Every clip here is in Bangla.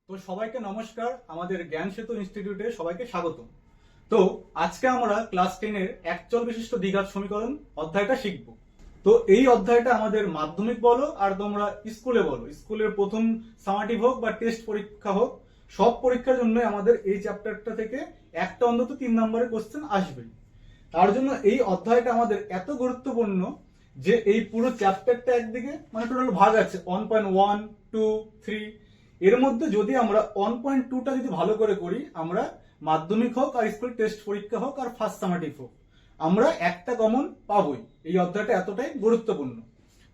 তো সবাইকে নমস্কার, আমাদের জ্ঞান সেতু ইনস্টিটিউটে সবাইকে স্বাগত। তো আজকে আমরা ক্লাস 10 এর একচল বিশিষ্ট দ্বিঘাত সমীকরণ অধ্যায়টা শিখব। তো এই অধ্যায়টা আমাদের মাধ্যমিক বলো আর তোমরা স্কুলে বলো, স্কুলের প্রথম সামাটিভ হোক বা টেস্ট পরীক্ষা হোক, সব পরীক্ষার জন্য আমাদের এই চ্যাপ্টারটা থেকে একটা অন্তত 3 নম্বরের কোশ্চেন আসবেই। তার জন্য এই অধ্যায়টা আমাদের এত গুরুত্বপূর্ণ যে এই পুরো চ্যাপ্টারটা একদিকে মানে টোটাল ভাগ আছে 1.1, 2, 3। এর মধ্যে যদি আমরা 1.2টা যদি ভালো করে করি, আমরা মাধ্যমিক হোক আর স্কুল টেস্ট পরীক্ষা হোক আর ফার্স্ট সামাটিভ হোক, আমরা একটা কমন পাবোই। এই অধ্যায়টা এতটাই গুরুত্বপূর্ণ।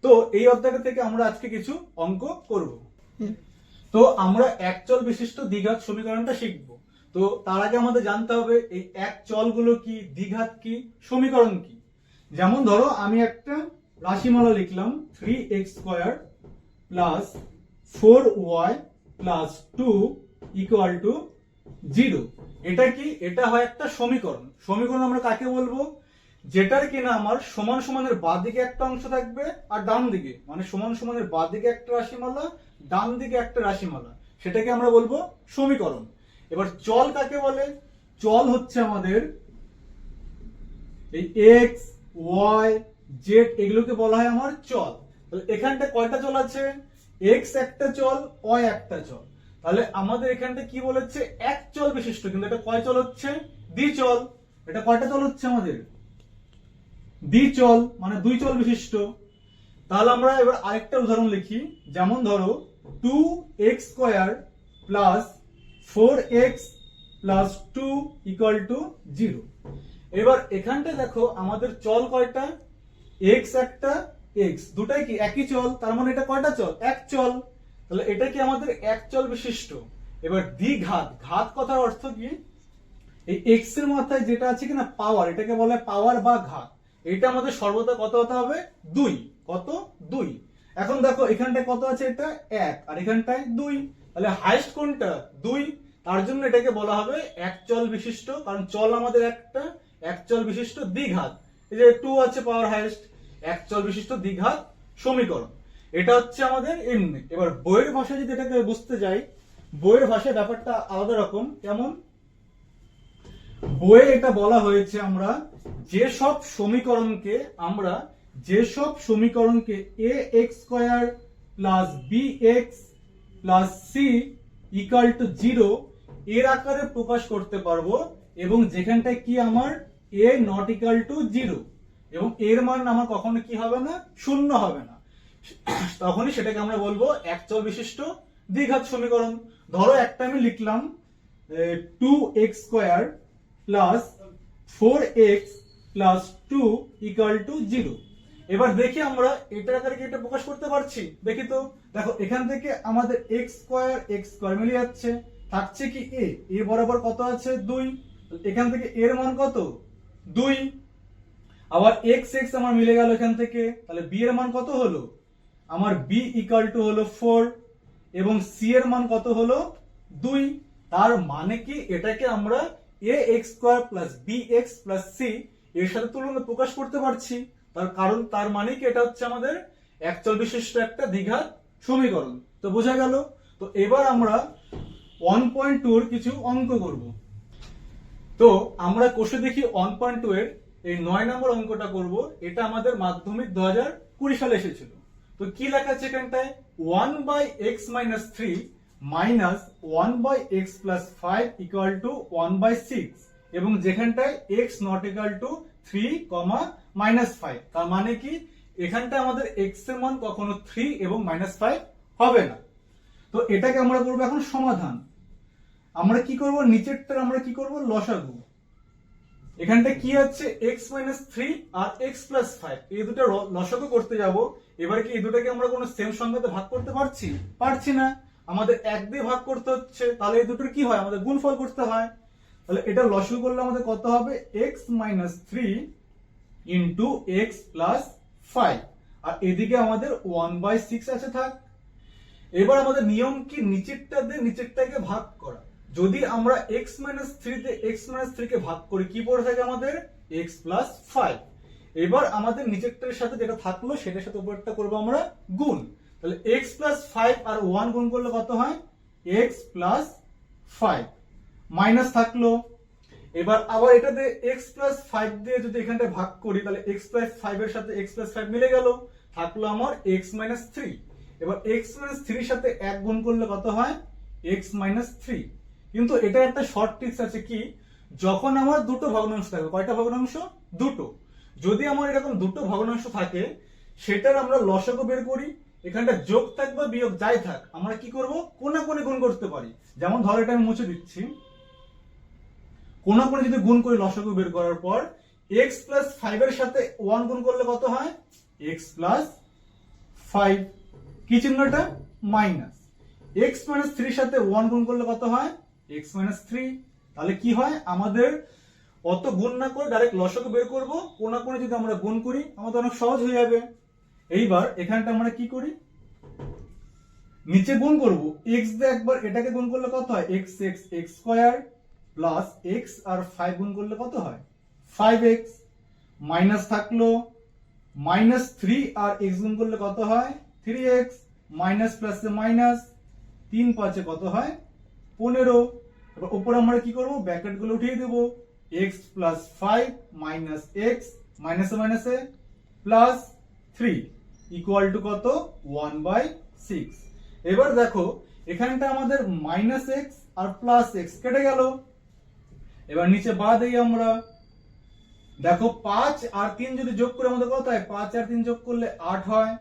তো এই অধ্যায়টা থেকে আমরা আজকে কিছু অঙ্ক করব। তো আমরা একচল বিশিষ্ট দ্বিঘাত সমীকরণটা শিখব। তো তার আগে আমাদের জানতে হবে এই এক চলগুলো কি, দ্বিঘাত কি, সমীকরণ কি। যেমন ধরো আমি একটা রাশিমালা লিখলাম 3x² plus 4y plus 2 equal to 0। এটা কি? এটা হয় একটা সমীকরণ। সমীকরণ আমরা কাকে বলবো? যেটার কিনা আমার সমান সমানের বাঁ দিকে একটা অংশ থাকবে আর ডান দিকে, মানে সমান সমানের বাঁ দিকে একটা রাশিমালা, ডান দিকে একটা রাশিমালা, সেটাকে আমরা বলবো সমীকরণ। এবার চল কাকে বলে? চল হচ্ছে আমাদের এই x, y, z, এগুলোকে বলা হয় আমার চল। তাহলে এখানটা কয়টা চল আছে? x একটা চল, y একটা চল। তাহলে আমাদের এখানটা কি বলেছে? এক চল বিশিষ্ট, কিন্তু এটা কয় চল হচ্ছে? দ্বিচল। এটা কয়টা চল হচ্ছে আমাদের? দ্বিচল, মানে দুই চল বিশিষ্ট। তাহলে আমরা এবার আরেকটা উদাহরণ লিখি। যেমন ধরো 2x² plus 4x plus 2 equal to 0। এবার এখানটা দেখো আমাদের চল কয়টা? x একটা, x দুটাই কি একই চল, তার মানে এটা কয়টা চল? এক চল। তাহলে এটা কি আমাদের এক চল বিশিষ্ট। এবার দ্বিঘাত, ঘাত কথার অর্থ কি? এই x এর মাথায় যেটা আছে কিনা পাওয়ার, এটাকে বলে পাওয়ার বা ঘাত। এটা আমাদের সর্বদা কত হতে হবে? 2। কত? 2। এখন দেখো এখানটায় কত আছে? এটা 1 আর এখানটায় 2। তাহলে হাইয়েস্ট কোনটা? 2। তার জন্য এটাকে বলা হবে এক চল বিশিষ্ট, কারণ চল আমাদের একটা, এক চল বিশিষ্ট দ্বিঘাত। এই যে 2 আছে পাওয়ার হাইয়েস্ট, এক চল বিশিষ্ট দ্বিঘাত সমীকরণ। এটা হচ্ছে আমাদের এমনি। এবার বইয়ের ভাষায় যদি এটাকে বুঝতে যাই, বইয়ের ভাষায় ব্যাপারটা আলাদা রকম। কেমন? বইয়ে এটা বলা হয়েছে আমরা যেসব সমীকরণকে ax² plus bx plus c equal to 0 এর আকারে প্রকাশ করতে পারবো, এবং যেখানটায় কি আমার a নট ইকুয়াল টু 0, এবং এর মান আমার কখনো কি হবে না? শূন্য হবে না। তখনই সেটাকে আমরা বলবো একচল বিশিষ্ট দ্বিঘাত সমীকরণ। ধরো একটা আমি লিখলাম 2x² plus 4x plus 2 equal to 0। এবার দেখি আমরা এটার আকারে কি এটা প্রকাশ করতে পারছি? দেখি তো। দেখো এখান থেকে আমাদের x² মিলে যাচ্ছে, থাকছে কি a বরাবর কত আছে? 2। এখান থেকে এর মান কত? 2। আবার x আমার মিলে গেল এখান থেকে, তাহলে b এর মান কত হলো? আমার b ইকুয়াল টু হলো 4, এবং c এর মান কত হলো? 2। তার মানে কি এটাকে আমরা ax² plus bx plus c এর সাথে তুলনা প্রকাশ করতে পারছি। তার কারণ, তার মানে কি এটা হচ্ছে আমাদের একচল বিশিষ্ট একটা দ্বিঘাত সমীকরণ। তো বোঝা গেল। তো এবার আমরা 1.2 এর কিছু অঙ্ক করব। তো আমরা কোষে দেখি 1.2 এর এই 9 নম্বর অঙ্কটা করব। এটা আমাদের মাধ্যমিক 2020 সালে এসেছিল। তো কি লেখা আছে এখানটায়? 1/x - 3 minus 1/x plus 5 equal to 1/6, এবং যেখানটায় x নট ইকুয়াল টু 3, -5। তার মানে কি এখানটায় আমাদের x এর মান কখনো 3 এবং -5 হবে না। তো এটাকে আমরা করব এখন সমাধান। আমরা কি করব? নিচেরটার আমরা কি করব? লসাগু। এখানটা কি আছে? x - 3 আর x প্লাস 5, এই দুটো লসাগু করতে যাব। এবার কি এই দুটোকে আমরা কোনো সেম সংখ্যাতে ভাগ করতে পারছি? পারছি না। আমাদের 1 দিয়ে ভাগ করতে হচ্ছে। তাহলে এই দুটোর কি হয়? আমাদের গুণফল করতে হয়। তাহলে এটা লসাগু করলে আমাদের কত হবে? x - 3 ইনটু x প্লাস 5, আর এদিকে আমাদের 1/6 আছে থাক। এবার আমাদের নিয়ম কি? নিচেরটা দিয়ে নিচেরটাকে ভাগ করা। যদি আমরা x - 3 দিয়ে x - 3 কে ভাগ করি, কি পড়ে থাকে আমাদের? x plus 5। এবার আমাদের নিচেরটার সাথে যেটা থাকলো সেটার সাথে উপরেরটা করব আমরা গুণ। তাহলে x প্লাস 5 আর 1 গুণ করলে কত হয়? এক্স প্লাস 5 মাইনাস থাকলো। এবার আবার এটাতে এক্স প্লাস 5 দিয়ে যদি এখানটা ভাগ করি তাহলে এক্স প্লাস 5 এর সাথে এক্স প্লাস 5 মিলে গেল, থাকলো আমার এক্স মাইনাস 3। এবার এক্স মাইনাস 3 এর সাথে 1 গুণ করলে কত হয়, এক্স মাইনাস 3। কিন্তু এটা একটা শর্ট ট্রিক্স আছে কি, যখন আমার দুটো ভগ্নাংশ থাকবে, কয়টা ভগ্নাংশ, দুটো, যদি আমার এরকম দুটো ভগ্নাংশ থাকে সেটার আমরা লসাগু বের করি, এখানটা যোগ থাক বা বিয়োগ যাই থাক আমরা কি করব, কোণাকুণি গুণ করতে পারি। যেমন ধরো এটা আমি মুছে দিচ্ছি, কোণাকুণি যদি গুণ করি লসাগু বের করার পর x প্লাস 5 এর সাথে 1 গুণ করলে কত হয়, x প্লাস 5, কি চিহ্নটা, মাইনাস। x মাইনাস 3 এর সাথে 1 গুণ করলে কত হয়, x মাইনাস 3। তাহলে কি হয়, আমাদের অত গুণ না করে ডাইরেক্ট লসাগু বের করব, কোণাকুণি যদি আমরা গুণ করি আমাদের অনেক সহজ হয়ে যাবে। এইবার এখানটা আমরা কি করি, নিচে গুণ করব, x দিয়ে একবার এটাকে গুণ করলে কত হয়, x x x square plus x আর 5 গুণ করলে কত হয়, 5x, মাইনাস থাকলো মাইনাস 3 আর x গুণ করলে কত হয়, 3x, মাইনাস প্লাসে মাইনাস, 3 5 এ কত হয়, 15। এবার উপরে আমরা কি করব, ব্র্যাকেট গুলো উঠিয়ে দেব, x প্লাস 5 মাইনাস x, মাইনাসে মাইনাসে প্লাস 3 ইকুয়াল টু কত, 1/6। এবার দেখো এখানটা আমাদের মাইনাস এক্স আর প্লাস এক্স কেটে গেল। এবার নিচে বাদ দিই আমরা, দেখো 5 আর 3 যদি যোগ করে আমাদের কত হয়, 5 আর 3 যোগ করলে 8 হয়।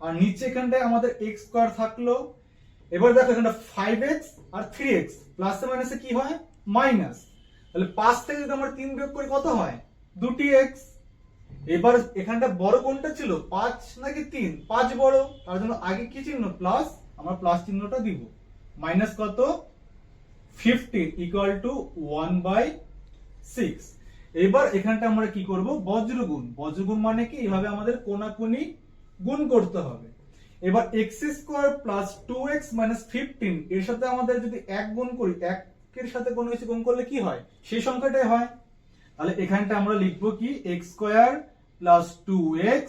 আর নিচে এখানটায় আমাদের x স্কয়ার থাকলো। এবার দেখো এখানটা 5x আর 3x প্লাসে মাইনাসে কি হয়, মাইনাস। তাহলে 5 থেকে যদি আমরা 3 বিয়োগ করি কত হয়, 2x। এবার এখানটা বড় কোনটা ছিল, 5 নাকি 3, 5 বড়, তার জন্য আগে কি চিহ্ন, প্লাস, আমরা প্লাস চিহ্নটা দিব, মাইনাস কত, 15 ইকুয়াল টু 1/6। এবার এখানটা আমরা কি করব, বজ্রগুণ। বজ্রগুণ মানে কি, এইভাবে আমাদের কোণাকুণি গুণ করতে হবে। এবার x square plus 2x minus 15 এর সাথে আমাদের যদি 1 গুণ করি, 1 এর সাথে কোনো কিছু গুণ করলে কি হয়, সেই সংখ্যাটাই হয়। তাহলে এখানটা আমরা লিখবো কি, x square plus 2x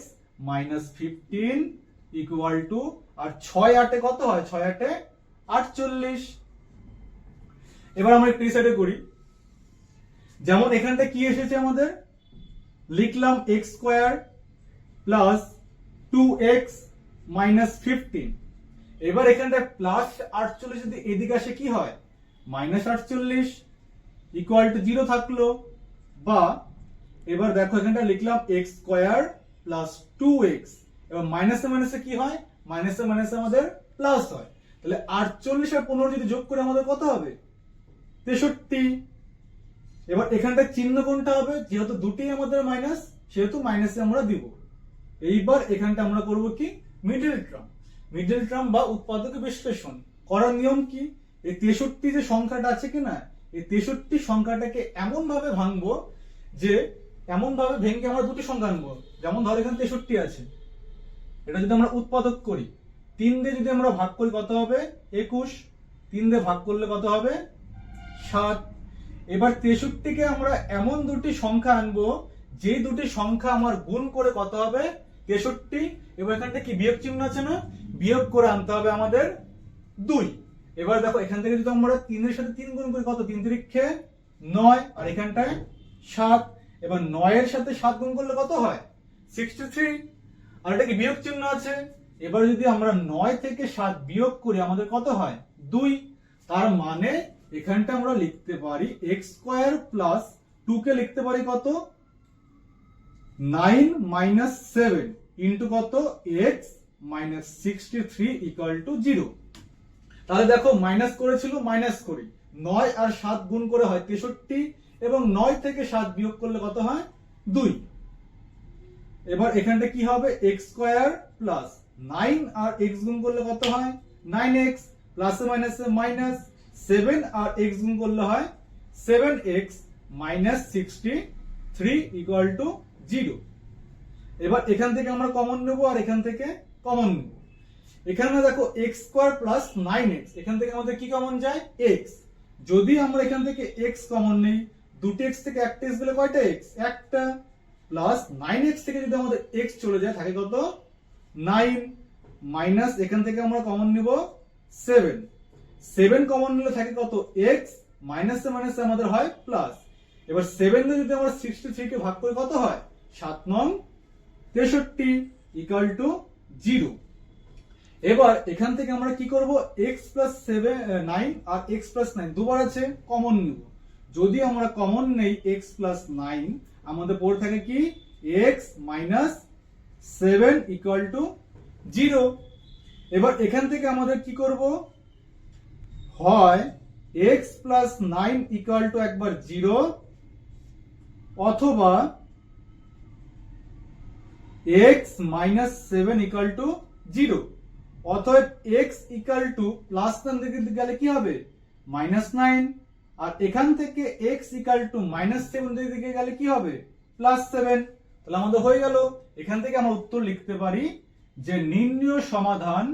minus 15 equal to, আর 6 8 কত হয়, 6 8 48। এবার আমরা একটু সাইডে করি, যেমন এখানটা কি এসেছে আমাদের, লিখলাম x square plus 2x minus 15। এবার এখানটা প্লাস 48 যদি এদিকে আসে কি হয়, মাইনাস 48 ইকুয়াল টু 0 থাকলো। বা এবার দেখো এখানটা লিখলাম x স্কয়ার প্লাস 2x, এবার মাইনাসে মাইনাসে কি হয়, মাইনাসে মাইনাসে আমাদের প্লাস হয়। তাহলে 48 আর 15 যদি যোগ করে আমাদের কত হবে, 63। এবার এখানটা চিহ্ন কোনটা হবে, যেহেতু দুটি আমাদের মাইনাস সেহেতু মাইনাসে আমরা দিব। এইবার এখানটা আমরা করব কি, মিডল টার্ম। মিডল টার্ম বা উৎপাদক বিশ্লেষণ করার নিয়ম কি, এই 63 যে সংখ্যাটা আছে কিনা, এই 63 সংখ্যাটাকে এমন ভাবে ভাঙবো যে, এমন ভাবে ভেঙে আমরা দুটি সংখ্যা আনবো। যেমন ধর এখানে 63 আছে, এটা যদি আমরা উৎপাদক করি, 3 দিয়ে যদি আমরা ভাগ করি কত হবে, 21, 3 দিয়ে ভাগ করলে কত হবে, 7। এবার 63 কে আমরা এমন দুটি সংখ্যা আনবো যে দুটি সংখ্যা আমার গুণ করে কত হবে, 63। এবার এখানটা কি বিয়োগ চিহ্ন আছে না, বিয়োগ করে আনতে হবে আমাদের 2। এবার দেখো এখান থেকে যদি আমরা 3 এর সাথে 3 গুণ করি কত, 3 3 9, আর এখানটায় 7। এবার 9 এর সাথে 7 গুণ করলে কত হয়, 63। আর এটা কি বিয়োগ চিহ্ন আছে। এবার যদি আমরা 9 থেকে 7 বিয়োগ করি আমাদের কত হয়, 2। তার মানে এখানটা আমরা লিখতে পারি x স্কয়ার প্লাস 2 কে লিখতে পারি কত, 9 মাইনাস 7 ইন্টু কত, x মাইনাস 63 ইকুয়াল টু 0। তাহলে দেখো মাইনাস করেছিল, মাইনাস করি, 9 আর 7 গুণ করে হয় 63, এবং 9 থেকে 7 বিয়োগ করলে কত হয়, 2। এবার এখানটা কি হবে, x স্কয়ার প্লাস 9 আর x গুণ করলে কত হয়, 9x, প্লাসে মাইনাসে মাইনাস, 7 আর x গুণ করলে হয় 7x মাইনাস 63 ইকুয়াল টু 0। এবার এখান থেকে আমরা কমন নেব আর এখান থেকে কমন নেব। এখানে দেখো x স্কয়ার প্লাস 9x, এখান থেকে আমাদের কি কমন যায়, x। যদি আমরা এখান থেকে x কমন নেই, দুটি x থেকে একটা x গেলে কয়টা x, একটা, প্লাস 9x থেকে যদি আমাদের x চলে যায় থাকে কত, 9, মাইনাস এখান থেকে আমরা কমন নিব 7। 7 কমন নিলে থাকে কত x মাইনাসে মাইনাসে আমাদের হয় প্লাস। এবার 7 দিয়ে যদি আমরা 63 কে ভাগ করি কত হয় 7 নং 63 ইকুয়াল টু 0। এবার এখান থেকে আমরা কি করব x প্লাস 9 আর x প্লাস 9 দুবার আছে কমন নিব। যদি আমরা কমন নেই x প্লাস 9 আমাদের পড়ে থাকে কি x মাইনাস 7 ইকুয়াল টু 0। এবার এখান থেকে আমাদের কি করব হয় x প্লাস 9 ইকুয়াল টু একবার 0 অথবা x মাইনাস 7 ইকুয়াল টু 0। অতএব x ইকুয়াল টু প্লাস 9 দিকে গেলে কি হবে -9 আর এখান থেকে x ইকুয়াল টু -7 দিকে গেলে কি হবে +7। তাহলে আমাদের হয়ে গেল। এখান থেকে আমরা উত্তর লিখতে পারি যে নির্ণয় সমাধান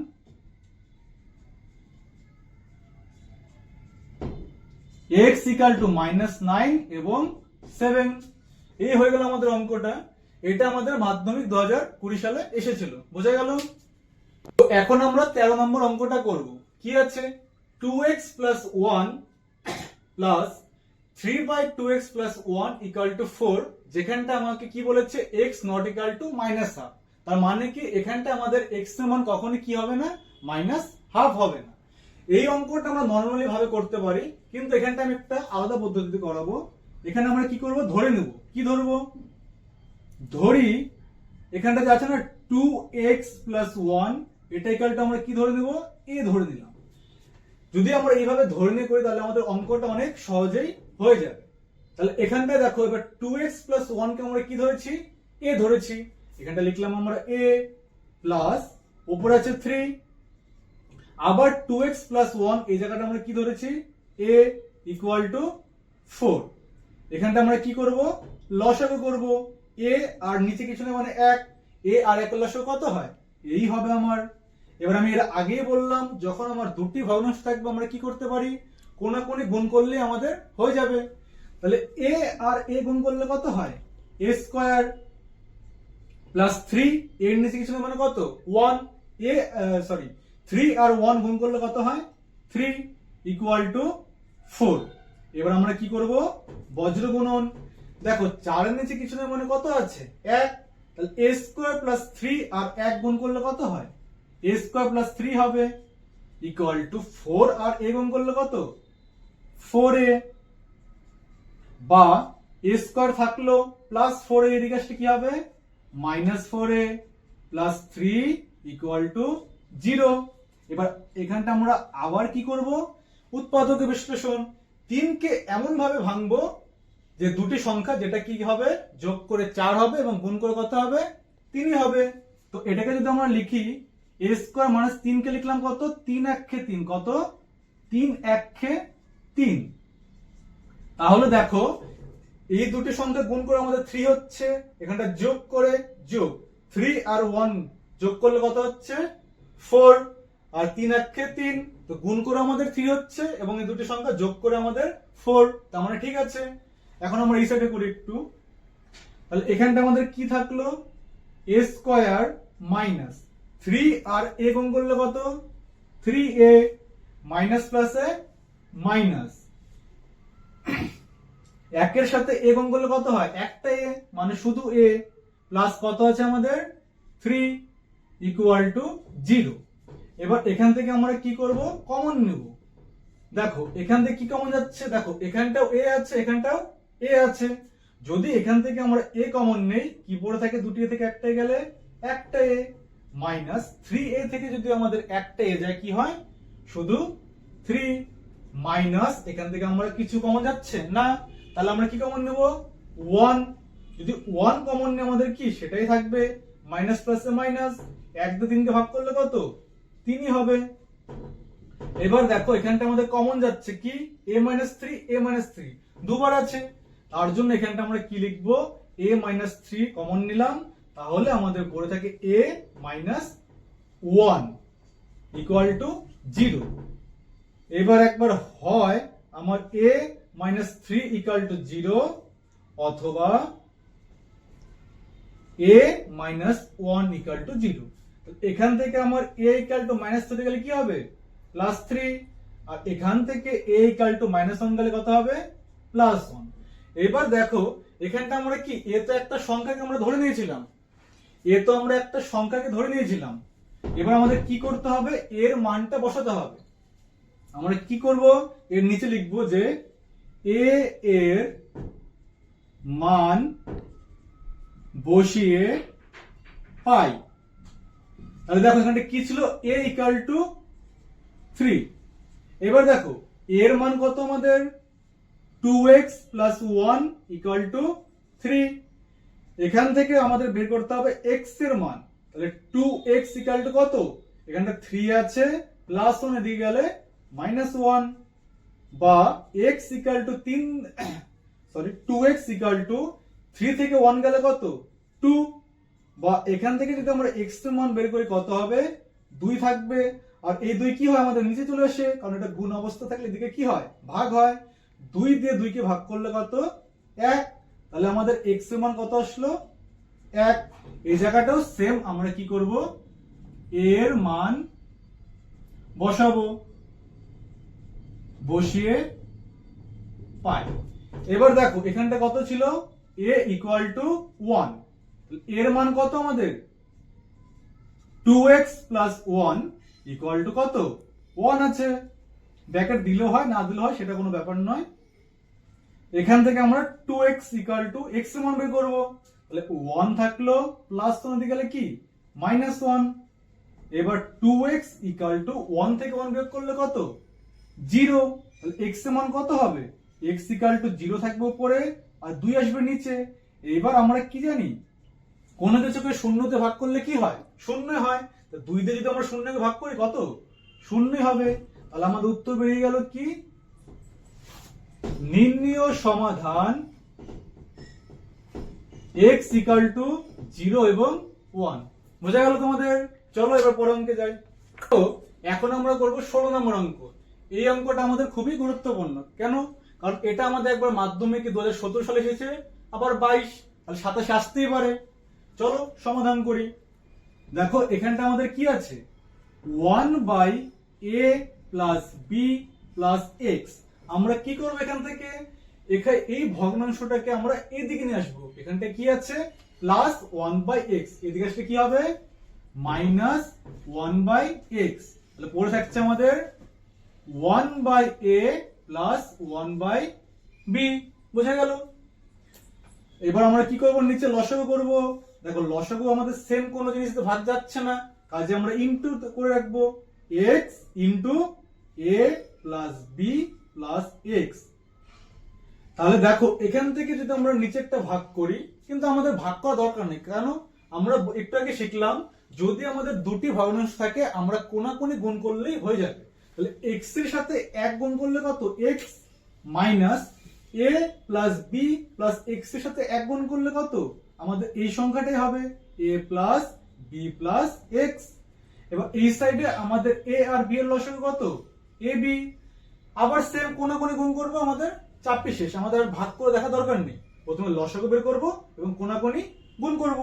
x ইকুয়াল টু -9 এবং 7। এই হয়ে গেল আমাদের অঙ্কটা। এটা আমাদের মাধ্যমিক 2020 সালে এসেছিল, বোঝা গেল। তো এখন আমরা 13 নম্বর অঙ্কটা করব। কি আছে 2x plus 1 plus 3/2x plus 1 equal to 4, যেখানটা আমাকে কি বলেছে x not equal to -half। তার মানে কি এখানটা আমাদের x এর মান কখনোই কি হবে না -half হবে না। এই অঙ্কটা আমরা নরমালি ভাবে করতে পারি, কিন্তু এখানটা আমি একটা আলাদা পদ্ধতিতে করাবো। এখানে আমরা কি করব ধরে নেব। কি ধরবো ধরি এখানটা যে আছে না 2x plus 1 এটা ইকুয়াল টু আমরা কি ধরে নেব a ধরে নিলাম। যদি আমরা এইভাবে ধরে নিয়ে করি তাহলে আমাদের অঙ্কটা অনেক সহজেই হয়ে যাবে। তাহলে এখানটায় দেখো এবার 2x plus 1 কে আমরা কি ধরেছি a ধরেছি। এখানটা লিখলাম আমরা a প্লাস উপরে আছে 3 আবার 2x plus 1 এই জায়গাটা আমরা কি ধরেছি a ইকুয়াল টু 4। এখানটা আমরা কি করব লসাগু করব। a আর নিচে কিছু নেই মানে 1, a আর 1 এর লসাগু কত হয় এই হবে আমার। এবার আমি এর আগেই বললাম যখন আমার দুটি ভগ্নাংশ থাকবে আমরা কি করতে পারি কোনাকুনি গুণ করলে আমাদের হয়ে যাবে। তাহলে a আর a গুণ করলে কত হয় a স্কয়ার প্লাস 3 এর নিচে কিছু নেই মানে কত 1 3 আর 1 গুণ করলে কত হয় 3 ইকুয়াল টু 4। এবার আমরা কি করব বজ্র গুণন। দেখো 4 এর নিচে কিছু নেই মানে কত আছে 1, তাহলে a স্কয়ার প্লাস 3 আর 1 গুণ করলে কত হয় a স্কয়ার প্লাস 3 হবে ইকুয়াল টু 4 আর a গুণ করলে কত 4a, বা a স্কয়ার থাকলো প্লাস 4a এদিকে আসলে কি হবে -4a প্লাস 3 ইকুয়াল টু 0। এবার এখানটা আমরা আবার কি করব উৎপাদক বিশ্লেষণ। 3 কে এমন ভাবে ভাঙবো যে দুটি সংখ্যা যেটা কি হবে যোগ করে 4 হবে এবং গুণ করে কত হবে 3 হবে। তো এটাকে যদি আমরা লিখি a স্কয়ার মাইনাস 3 কে লিখলাম কত 3 1 3 কত 3 1 3। তাহলে দেখো এই দুটি সংখ্যা গুণ করে আমাদের 3 হচ্ছে, এখানটা যোগ করে যোগ 3 আর 1 যোগ করলে কত হচ্ছে 4 আর 3 1 3, তো গুণ করে আমাদের 3 হচ্ছে এবং এই দুটি সংখ্যা যোগ করে আমাদের 4, তার মানে ঠিক আছে। এখন আমরা এই সাইডে করি একটু। তাহলে এখানটা আমাদের কি থাকলো a স্কয়ার মাইনাস 3 আর a গুণ করলে কত 3a মাইনাস প্লাসে মাইনাস 1 এর সাথে a গুণ করলে কত হয় একটা a মানে শুধু a প্লাস কত আছে আমাদের 3 ইকুয়াল টু 0। এবার এখান থেকে আমরা কি করব কমন নেব। দেখো এখান থেকে কি কমন যাচ্ছে দেখো এখানটাও a আছে এখানটাও a আছে। যদি এখান থেকে আমরা a কমন নেই কি পড়ে থাকে দুটি থেকে একটাই গেলে একটা a মাইনাস 3a থেকে যদি আমাদের একটা a যায় কি হয় শুধু 3 মাইনাস এখান থেকে আমরা কিছু কমন যাচ্ছে না, তাহলে আমরা কি কমন নেব 1। যদি 1 কমন নেই আমাদের কি সেটাই থাকবে মাইনাস প্লাসে মাইনাস 1 দিয়ে 3 কে ভাগ করলে কত 3ই হবে। এবার দেখো এখানটা আমাদের কমন যাচ্ছে কি a - 3 a - 3 দুবার আছে, তার জন্য এখানটা আমরা কি লিখব a - 3 কমন নিলাম, তাহলে আমাদের পড়ে থাকে a - 1 ইকুয়াল টু 0। এবার একবার হয় আমার a - 3 ইকুয়াল টু 0 অথবা a - 1 ইকুয়াল টু 0। এখান থেকে আমার a ইকুয়াল টু -3 গেলে কি হবে +3 আর এখান থেকে a ইকুয়াল টু -1 গেলে কত হবে +1। এবার দেখো এখানটা আমরা কি a তো একটা সংখ্যাকে আমরা ধরে নিয়েছিলাম, এবার আমাদের কি করতে হবে, এর মানটা বসাতে হবে। আমরা কি করব, এর নিচে লিখবো যে a এর মান বসিয়ে পাই। তাহলে দেখো এখানে কি ছিল, a ইকুয়াল টু 3। এবার দেখো এর মান কত আমাদের 2x + 1 = 3। এখান থেকে আমাদের বের করতে হবে x এর মান। তাহলে 2x = কত, এখানটা 3 আছে, +1 এদিকে গেলে -1, বা x = 2x = 3 থেকে 1 গেলে কত 2, বা এখান থেকে যদি আমরা x এর মান বের করি কত হবে 2 থাকবে। আর এই 2 কি হয় আমাদের নিচে চলে আসে, কারণ এটা গুণ অবস্থা থাকলে এদিকে কি হয় ভাগ হয়। 2 দিয়ে 2 কে ভাগ করলে কত 1, তাহলে আমাদের x এর মান কত আসলো 1। এই জায়গাটাও সেম আমরা কি করব, এর মান বসাবো, বসিয়ে পাই। এবার দেখো এখানটা কত ছিল, a = 1, এর মান কত আমাদের 2x + 1 = কত 1 আছে। ব্র্যাকেট দিলেও হয় না দিলেও হয়, সেটা কোনো ব্যাপার নয়। এখান থেকে আমরা 2x = x এর মান বের করব। তাহলে 1 থাকলো, +1 দিকে গেলে কি -1। এবার 2x = 1 থেকে 1 বিয়োগ করলে কত 0। তাহলে x এর মান কত হবে, x = 0 থাকবে উপরে আর 2 আসবে নিচে। এবার আমরা কি জানি, কোন কিছুকে শূন্যতে ভাগ করলে কি হয়, শূন্য হয়। তো 2 দিয়ে যদি আমরা শূন্যকে ভাগ করি কত শূন্য হবে। তাহলে আমাদের উত্তর বেরিয়ে গেল কি, নির্ণীয় সমাধান x = 0 এবং 1। বোঝা গেল তোমাদের? চলো এবার পরের অঙ্কে যাই। তো এখন আমরা করব 16 নম্বর অঙ্ক। এই অঙ্কটা আমাদের খুবই গুরুত্বপূর্ণ। কেন? কারণ এটা আমাদের একবার মাধ্যমিকে 2017 সালে এসেছে, আবার 22, তাহলে 27 আসতেই পারে। চলো সমাধান করি। দেখো এখানটা আমাদের কি আছে, 1/a + b + x। আমরা কি করব, এখান থেকে এই ভগ্নাংশটাকে আমরা এদিকে নিয়ে আসবো। এখানটা কি আছে +1/x, এদিকে আসলে কি হবে -1/x। তাহলে পড়ে থাকছে আমাদের 1/a + 1/b। বোঝা গেল? এবার আমরা কি করব, নিচে লসাগু করব। দেখো লসাগু আমাদের সেম কোনো জিনিসতে ভাগ যাচ্ছে না, কাজে আমরা ইনটু করে রাখবো, x * a + b + x। তাহলে দেখো এখান থেকে যদি আমরা নিচেরটা ভাগ করি, কিন্তু আমাদের ভাগ করা দরকার নেই। কেন? আমরা একটু আগে শিখলাম যদি আমাদের দুটি ভগ্নাংশ থাকে আমরা কোনাকুনি গুণ করলেই হয়ে যাবে। তাহলে x এর সাথে 1 গুণ করলে কত x - a + b + x এর সাথে 1 গুণ করলে কত আমাদের এই সংখ্যাটাই হবে a + b + x। এবার এই সাইডে আমাদের a আর b এর লসাগু কত ab। আবার সেম কোনাকুনি গুণ করব, আমাদের চাপটি শেষ, আমাদের আর ভাগ করে দেখা দরকার নেই। প্রথমে লসাগু বের করব এবং কোনাকুনি গুণ করব।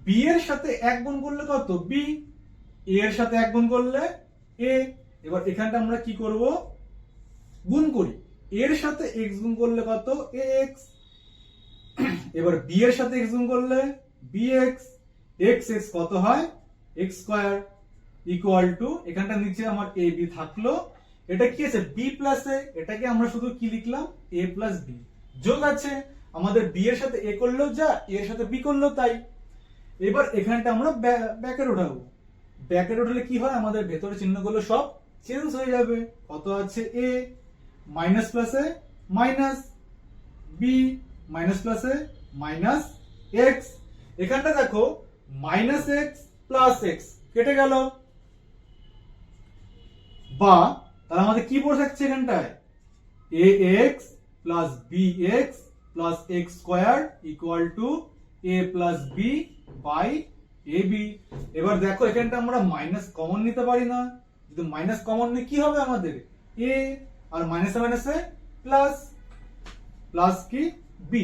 b এর সাথে 1 গুণ করলে কত b, a এর সাথে 1 গুণ করলে a। এবার এখানটা আমরা কি করব, গুণ করি। এর সাথে x গুণ করলে কত ax, এবার b এর সাথে x গুণ করলে bx, x কত হয় x² = এখানটা নিচে আমার ab থাকলো। এটা কি আছে b + a, এটাকে আমরা শুধু কি লিখলাম a + b। যোগ আছে, আমাদের b এর সাথে a করলেও যা, a এর সাথে b করলেও তাই। এবার এখানটা আমরা ব্র্যাকেট উঠাবো। ব্র্যাকেট উঠালে কি হয়, আমাদের ভেতরে চিহ্নগুলো সব চেঞ্জ হয়ে যাবে। কত আছে a, মাইনাস প্লাসে মাইনাস, বি মাইনাস প্লাসে মাইনাস এক্স। এখানটা দেখো মাইনাস এক্স প্লাস এক্স কেটে গেল, বা তাহলে আমাদের কি পড়ে থাকছে এখানটায় a x plus b x plus x square equal to a plus b by a b. এবার দেখো এখানটা আমরা মাইনাস কমন নিতে পারি না, যদি মাইনাস কমন নিই কি হবে আমাদের এ, আর মাইনাসে মাইনাসে প্লাস, প্লাস কি বি।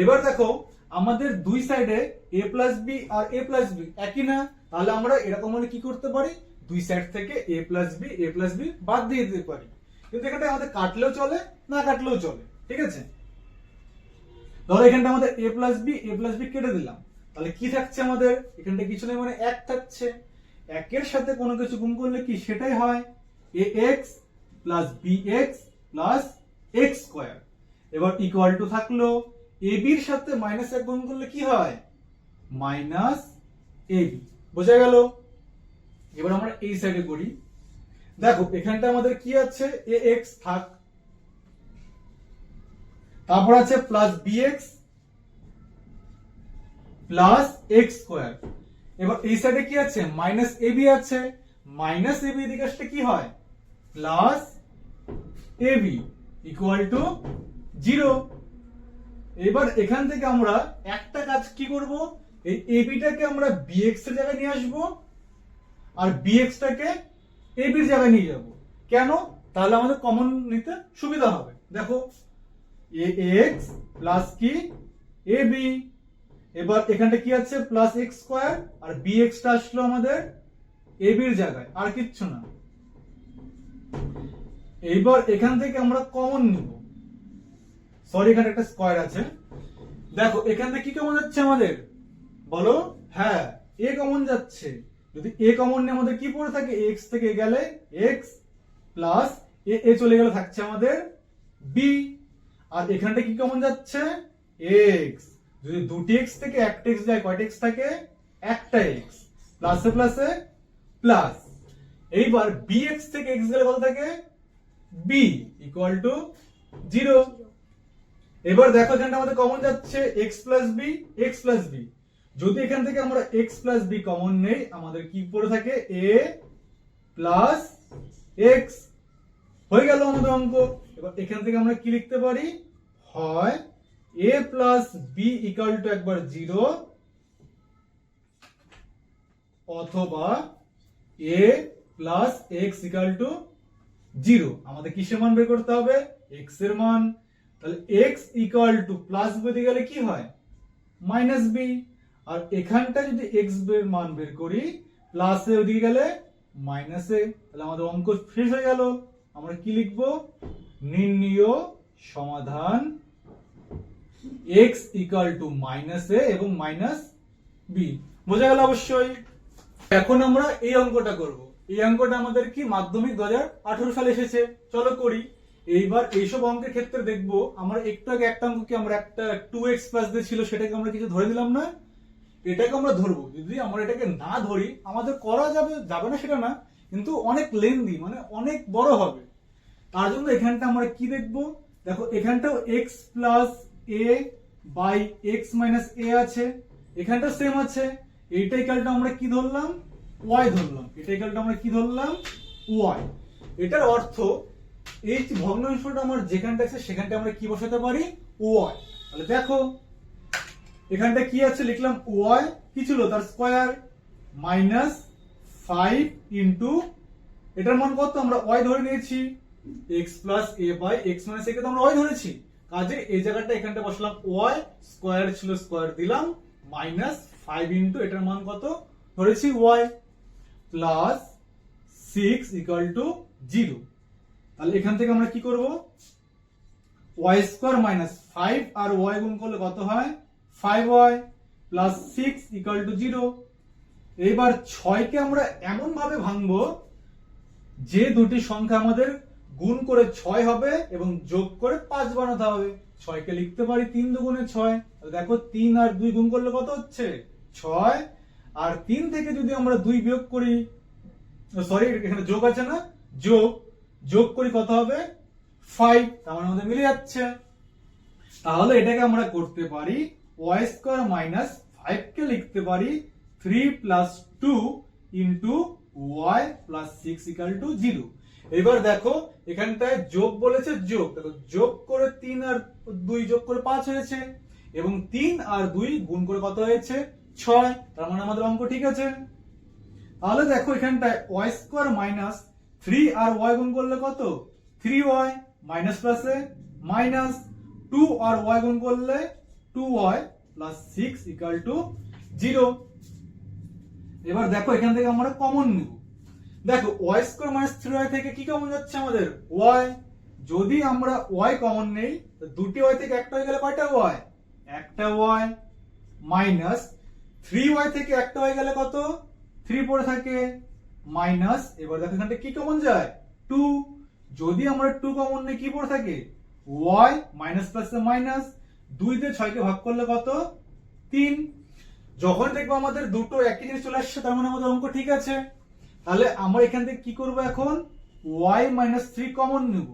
এবার দেখো আমাদের দুই সাইডে এ প্লাস বি আর এ প্লাস বি একই না, তাহলে আমরা এরকম হলে কি করতে পারি দুই সাইড থেকে a প্লাস বি বাদ দিয়ে দিতে পারি, কিন্তু এখানটা আমাদের কাটলেও চলে না কাটলেও চলে, ঠিক আছে। ধরো এখানটা আমাদের a প্লাস বি কেটে দিলাম, তাহলে কি থাকছে আমাদের এখানটা কিছু নেই, মানে এক থাকছে। একের সাথে কোনো কিছু গুণ করলে কি সেটাই হয়, ax plus bx plus x square. এবার ইকুয়াল টু থাকলো ab এর সাথে মাইনাস এক গুণ করলে কি হয়, মাইনাস ab। বোঝা গেল? এবার আমরা এই সাইডে করি। দেখো এখানটা আমাদের কি আছে, ax থাক, তারপর আছে plus bx plus x square. এবার এই সাইডে কি আছে, মাইনাস ab আছে, মাইনাস ab এদিকে আসলে কি হয়, প্লাস ab ইকুয়াল টু 0। এবার এখান থেকে আমরা একটা কাজ কি করব, এই ab টাকে আমরা bx এর জায়গায় নিয়ে আসব আর bx টাকে ab এর জায়গায় নিয়ে যাব। কেন? তাহলে আমাদের কমন নিতে সুবিধা হবে। দেখো ax প্লাস কি ab, এবার এখানটা কি আছে প্লাস x স্কয়ার, আর bx টা আসলো আমাদের ab এর জায়গায়, আর কিচ্ছু না। এইবার এখান থেকে আমরা কমন নিব, সরি এখানে একটা স্কয়ার আছে। দেখো এখান থেকে কি কমন যাচ্ছে আমাদের, বলো? হ্যাঁ, a কমন যাচ্ছে। যদি a কমন নিয়ে আমাদের কি পড়ে থাকে, x থেকে গেলে x প্লাস a চলে গেলে থাকছে আমাদের b, আর এখানটা কি কমন যাচ্ছে, x। যদি দুটি x থেকে একটা x যায়, কয়টা x থাকে, একটা x, প্লাসে প্লাসে প্লাস। এইবার bx থেকে x গেলে কত থাকে, b ইকুয়াল টু 0। এবার দেখো এখানটা আমাদের কমন যাচ্ছে x প্লাস b। যদি এখান থেকে আমরা x প্লাস b কমন নেই, আমাদের কি পড়ে থাকে, a প্লাস x। হয়ে গেল আমাদের অঙ্ক। এবার এখান থেকে আমরা কি লিখতে পারি, হয় a plus b equal to একবার 0, অথবা a plus x equal to 0। আমাদের কিসের মান বের করতে হবে, x এর মান। তাহলে x equal two plus b দিকে গেলে কি হয়, মাইনাস b। আর এখানটা যদি x এর মান বের করি, প্লাস এ ওদিকে গেলে মাইনাস এ। তাহলে আমাদের অঙ্ক শেষ হয়ে গেল। আমরা কি লিখব, নির্ণীয় সমাধান x ইকুয়াল টু মাইনাস এ এবং মাইনাস b। বোঝা গেল অবশ্যই। এখন আমরা এই অঙ্কটা করব। এই অঙ্কটা আমাদের কি মাধ্যমিক 2018 সালে এসেছে, চলো করি। এইবার এইসব অঙ্কের ক্ষেত্রে দেখবো আমরা একটু আগে একটা অঙ্ক কি আমরা একটা 2x প্লাস দিয়ে ছিল, সেটাকে আমরা কিছু ধরে দিলাম না, এটাকে আমরা ধরবো। যদি আমরা এটাকে না ধরি আমাদের করা যাবে না সেটা না, কিন্তু অনেক লেন্দি, মানে অনেক বড় হবে। তার জন্য এখানটা আমরা কি দেখবো, দেখো এখানটাও x plus a by x minus a আছে, এখানটা সেম আছে। এইটা ইকুয়ালটা আমরা কি ধরলাম, y ধরলাম। এটা ইকুয়ালটা আমরা কি ধরলাম, y। এটার অর্থ এই ভগ্নাংশটা আমার যেখানটা আছে সেখানটা আমরা কি বসাতে পারি, y। তাহলে দেখো এখানটা কি আছে, লিখলাম y, কি ছিল তার স্কয়ার, মাইনাস 5 ইন্টু এটার মান কত, আমরা y ধরে নিয়েছি, x plus a by x minus a কে তো আমরা y ধরেছি, কাজে এই জায়গাটা এখানটা বসলাম y, স্কয়ার ছিল স্কয়ার দিলাম, মাইনাস 5 ইন্টু এটার মান কত ধরেছি y, প্লাস 6 ইকুয়াল টু 0। তাহলে এখান থেকে আমরা কি করব, y স্কয়ার মাইনাস 5 আর y গুণ করলে কত হয়, 5y প্লাস 6 ইকুয়াল টু 0। এবার 6 কে আমরা এমন ভাবে ভাঙবো যে দুটি সংখ্যা আমাদের গুণ করে 6 হবে এবং যোগ করে 5 বানাতে হবে। 6 কে লিখতে পারি 3 দুগুণে 6। দেখো 3 আর 2 গুণ করলে কত হচ্ছে, 6। আর 3 থেকে যদি আমরা 2 বিয়োগ করি, সরি এখানে যোগ আছে না, যোগ করি কত হবে, 5। তার মানে আমাদের মিলে যাচ্ছে। তাহলে এটাকে আমরা করতে পারি y স্কয়ার মাইনাস 5 কে লিখতে পারি 3 plus 2 into y plus 6 equal to 0। এবার দেখো এখানটায় যোগ বলেছে, দেখো যোগ করে 3 আর 2 যোগ করে 5 হয়েছে, এবং 3 আর 2 গুণ করে কত হয়েছে, 6। তার মানে আমাদের অঙ্ক ঠিক আছে। তাহলে দেখো এখানটায় y স্কয়ার মাইনাস 3 আর y গুণ করলে কত, 3y, মাইনাস প্লাসে মাইনাস 2 আর y গুণ করলে 2y প্লাস 6 ইকুয়াল টু 0। এবার দেখো এখান থেকে আমরা কমন নিব। দেখো ওয়াই স্কোয়ার মাইনাস 3y থেকে কি কমন যাচ্ছে আমাদের ওয়াই। যদি আমরা ওয়াই কমন নেই, দুটি ওয়াই থেকে একটা হয়ে গেলে কয়টা ওয়াই, একটা ওয়াই, মাইনাস 3y থেকে একটা হয়ে গেলে কত, 3 পড়ে থাকে, মাইনাস, এবার দেখো এখান থেকে কি কমন যায় 2, যদি আমরা 2 কমন নেই কি পড়ে থাকে y, মাইনাস প্লাস মাইনাস, 2 দিয়ে 6 কে ভাগ করলে কত 3। যখন দেখবো আমাদের দুটো একই জিনিস চলে আসছে তার মানে আমাদের অঙ্ক ঠিক আছে। তাহলে আমরা এখান থেকে কি করব এখন, y মাইনাস 3 কমন নেব,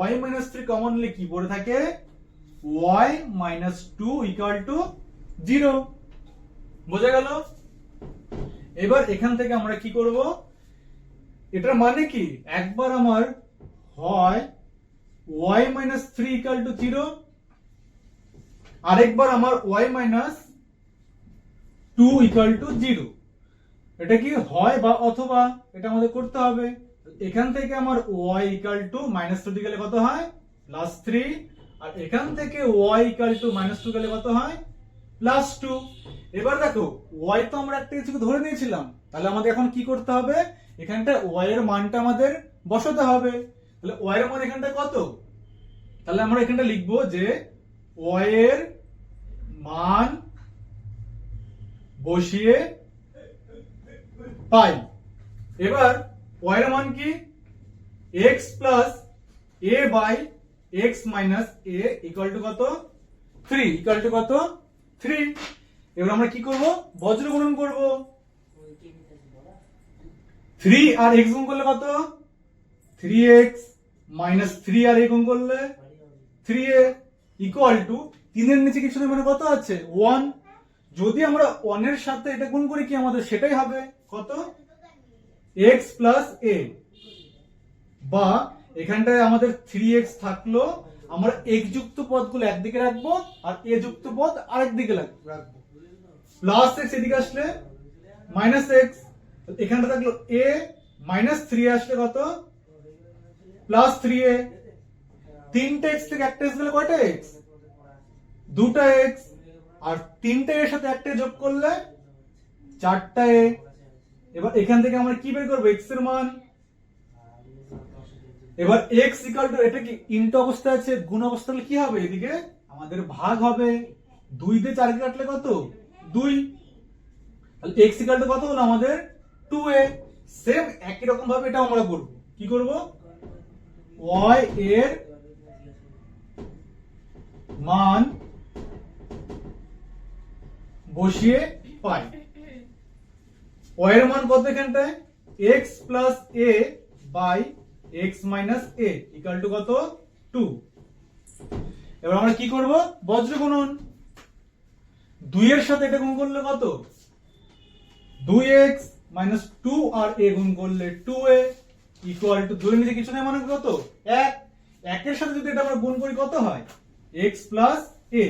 y মাইনাস 3 কমন নিলে কি পড়ে থাকে y মাইনাস 2 ইকুয়াল টু 0। বোঝা গেল? এবার এখান থেকে আমরা কি করব, এটার মানে কি, একবার আমার হয় y মাইনাস 3 ইকুয়াল টু 0, আরেকবার আমার y মাইনাস 2 ইকুয়াল টু 0। এটা কি হয় বা অথবা, এটা আমাদের করতে হবে। এখান থেকে আমার y ইকুয়াল টু মাইনাস 2 গেলে কত হয় প্লাস 3, আর এখান থেকে y ইকুয়াল টু মাইনাস 2 গেলে কত হয় প্লাস 2। এবার দেখো y তো আমরা একটা কিছু ধরে নিয়েছিলাম, তাহলে আমাদের এখন কি করতে হবে, এখানটা y এর মানটা আমাদের বসাতে হবে। তাহলে y এর মান এখানটা কত, তাহলে আমরা এখানটা লিখবো যে y এর মান বসিয়ে পাই। এবার y এর মান কি, x plus a by x minus a equal to কত 3, ইকুয়াল টু কত 3। এবার আমরা কি করব, বজ্র গুণন করব, 3 আর x গুণ করলে কত 3x, মাইনাস 3 আর a গুণ করলে 3a, ইকুয়াল টু 3 এর নিচে কিছু নেই মানে কত আছে 1। যদি আমরা 1 এর সাথে এটা গুণ করি কি আমাদের সেটাই হবে কত x প্লাস a, বা এখানটায় আমাদের 3x থাকলো, আমরা x যুক্ত পদগুলো একদিকে রাখবো আর a যুক্ত পদ আরেক দিকে রাখবো, প্লাস x এদিকে আসলে মাইনাস x, এখানটা থাকলো a, মাইনাস 3 আসলে কত প্লাস 3a, তিনটা x থেকে একটা x গেলে কয়টা x, দুটা x, আর তিনটা এর সাথে একটা যোগ করলে চারটা a। এবার এখান থেকে আমরা কি বের করবো x এর মান। এবার x ইকুয়াল টু, এটা কি ইনটু অবস্থা আছে, গুণ অবস্থা হলে কি হবে, এদিকে আমাদের ভাগ হবে, 2 দিয়ে 4 কে কাটলে কত 2, তাহলে x ইকুয়াল টু কত হলো আমাদের 2a। সেম একই রকম ভাবে এটা আমরা করব, কি করব, y এর মান বসিয়ে পাই। y এর মান কত এখানটায় x plus a by x minus a equal to কত 2। এবার আমরা কি করব, বজ্র গুণন, 2 এর সাথে এটা গুণ করলে কত 2x, মাইনাস 2 আর a গুণ করলে 2a, ইকুয়াল টু 2 এর নিচে কিছু নেই মানে কত 1, 1 এর সাথে যদি এটা আমরা গুণ করি কত হয় x প্লাস a।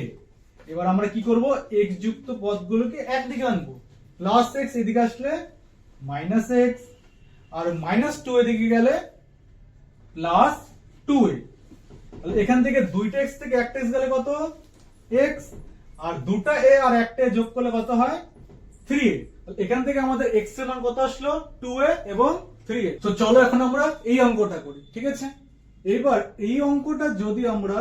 এবার আমরা কি করব, x যুক্ত পদগুলোকে একদিকে আনবো, প্লাস x এদিকে আসলে মাইনাস x, আর মাইনাস 2 এদিকে গেলে প্লাস 2a। তাহলে এখান থেকে দুইটা x থেকে একটা x গেলে কত x, আর দুটা a আর একটা a যোগ করলে কত হয় 3a। এখান থেকে আমাদের x এর মান কত আসলো 2a এবং 3a। তো চলো এখন আমরা এই অঙ্কটা করি, ঠিক আছে। এবার এই অঙ্কটা যদি আমরা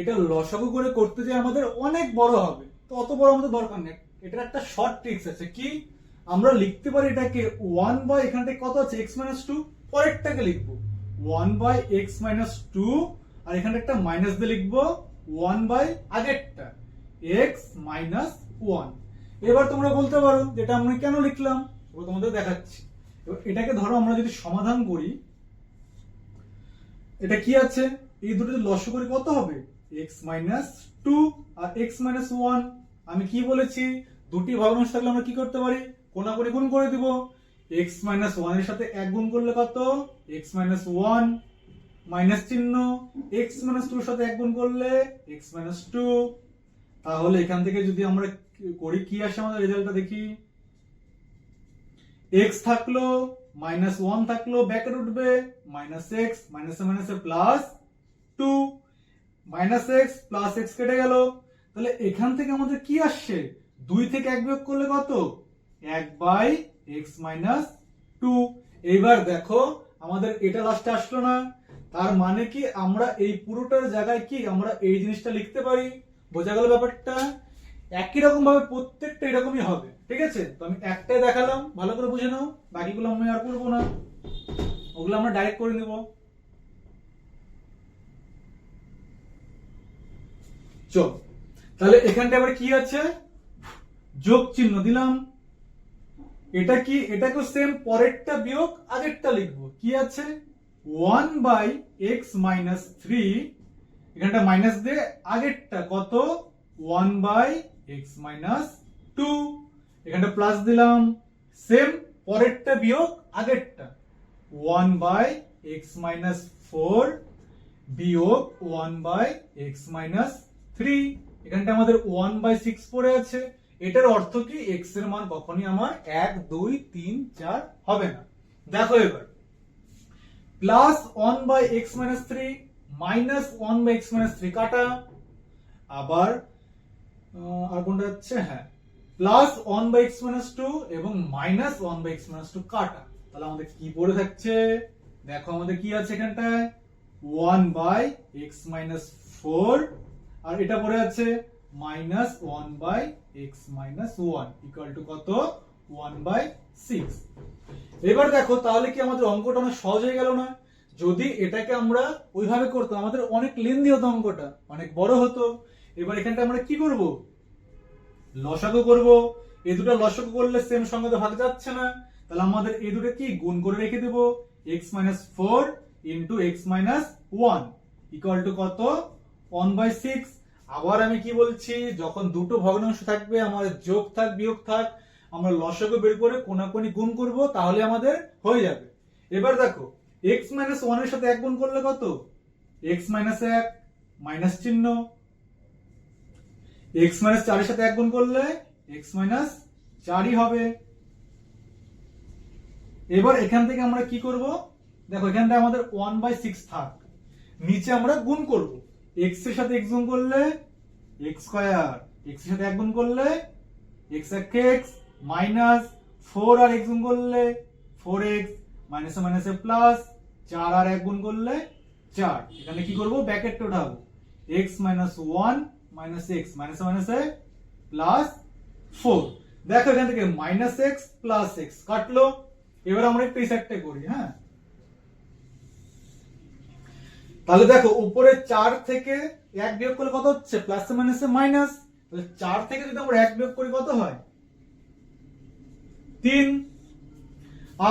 এটা লসাগু করে করতে যাই আমাদের অনেক বড় হবে, তো অত বড় আমাদের দরকার নেই। এটার একটা শর্ট ট্রিক্স আছে, কি আমরা লিখতে পারি এটাকে 1 বাই, এখান থেকে কত আছে x মাইনাস 2, পরেরটাকে লিখবো 1 বাই x মাইনাস 2, আর এখানে একটা মাইনাস দিয়ে লিখবো 1 বাই আগেরটা x মাইনাস 1। এবার তোমরা বলতে পারো যেটা আমরা কেন লিখলাম, এবার তোমাদের দেখাচ্ছি। এবার এটাকে ধরো আমরা যদি সমাধান করি, এটা কি আছে, এই দুটো যদি লসাগু করি কত হবে x মাইনাস 2 আর x মাইনাস 1। আমি কি বলেছি, দুটি ভগ্নাংশ থাকলে আমরা কি করতে পারি, কোনাকুনি গুণ করে দিব, x মাইনাস 1 এর সাথে 1 গুণ করলে কত x মাইনাস 1, মাইনাস চিহ্ন, x মাইনাস 2 এর সাথে 1 গুণ করলে x মাইনাস 2। তাহলে এখান থেকে যদি আমরা করি কি আসে আমাদের রেজাল্টটা দেখি, x থাকলো মাইনাস 1 থাকলো ব্র্যাকেট উঠবে মাইনাস x, মাইনাসে মাইনাসে plus 2, minus x plus x কেটে গেল। তাহলে এখান থেকে আমাদের কি আসছে, 2 থেকে 1 বিয়োগ করলে কত 1 বাই x মাইনাস 2। এইবার দেখো আমাদের এটা লাস্টে আসলো না, তার মানে কি আমরা এই পুরোটার জায়গায় কি আমরা এই জিনিসটা লিখতে পারি। বোঝা গেল ব্যাপারটা? একই রকম ভাবে প্রত্যেকটা এরকমই হবে, ঠিক আছে? তো আমি একটাই দেখালাম, ভালো করে বুঝে নাও, বাকিগুলো আমি আর করবো না, ওগুলো আমরা ডাইরেক্ট করে নেব। চল তাহলে এখানটা আবার কি আছে, যোগ চিহ্ন দিলাম। এটা কি, এটাকে সেম পরেরটা বিয়োগ আগেরটা লিখবো। কি আছে, 1/x-3, এখানটা মাইনাস দিয়ে আগেরটা কত, 1/x-2, এখানটা প্লাস দিলাম, সেম পরেরটা বিয়োগ আগেরটা, 1/x-4 বিয়োগ 1/x-3, এখানটা আমাদের 1/6 পড়ে আছে। এটার অর্থ কি, x এর মান কখনই আমার 1 2 3 4 হবে না। দেখো এবার প্লাস 1/x-3 মাইনাস 1/x-3 কাটা, আবার আর কোনটা হচ্ছে, হ্যাঁ প্লাস 1/x-2 এবং মাইনাস 1/x-2 কাটা, তাহলে আমাদের কি পড়ে থাকছে, দেখো আমাদের কি আছে এখানটায় 1/x-4 আর এটা পড়ে আছে মাইনাস 1/x-1 ইকুয়াল টু কত, 1/6। এবার দেখো তাহলে কি আমাদের অঙ্কটা অনেক সহজ হয়ে গেল না? যদি এটাকে আমরা ওইভাবে করতাম আমাদের অনেক লেন্দি হতো, অঙ্কটা অনেক বড় হতো। এবার এখানটা আমরা কি করব, লসাগু করব। এই দুটো লসাগু করলে সেম সংখ্যাতে ভাগ যাচ্ছে না, তাহলে আমাদের এই দুটো কি গুণ করে রেখে দেব, x-4 into x-1 equal to কত, 1/6। আবার আমি কি বলছি, যখন দুটো ভগ্নাংশ থাকবে আমাদের যোগ থাক বিয়োগ থাক, আমরা লসাগু বের করে কোনাকুনি গুণ করব, তাহলে আমাদের হয়ে যাবে। এবার দেখো x-1 এর সাথে 1 গুণ করলে কত, x-1 মাইনাস চিহ্ন, x-4 এর সাথে 1 গুণ করলে x-4ই হবে। এবার এখান থেকে আমরা কি করব, দেখো এখানটা আমাদের 1/6 থাক, নিচে আমরা গুণ করব, x এর সাথে x গুণ করলে x স্কয়ার, x এর সাথে 1 গুণ করলে x x মাইনাস 4 আর x গুণ করলে 4x মাইনাসে মাইনাসে প্লাস 4 আর 1 গুণ করলে 4, এখানে কি করব, ব্র্যাকেটটা উঠাবো, x - 1 মাইনাস x মাইনাসে মাইনাসে প্লাস 4। দেখো এখান থেকে মাইনাস x প্লাস x কাটলো। এবার আমরা একটু এই সাইডটা করি, হ্যাঁ তাহলে দেখো উপরে 4 থেকে 1 বিয়োগ করলে কত হচ্ছে, প্লাস মাইনাসে মাইনাস, তাহলে 4 থেকে যদি আমরা 1 বিয়োগ করি কত হয়, 3।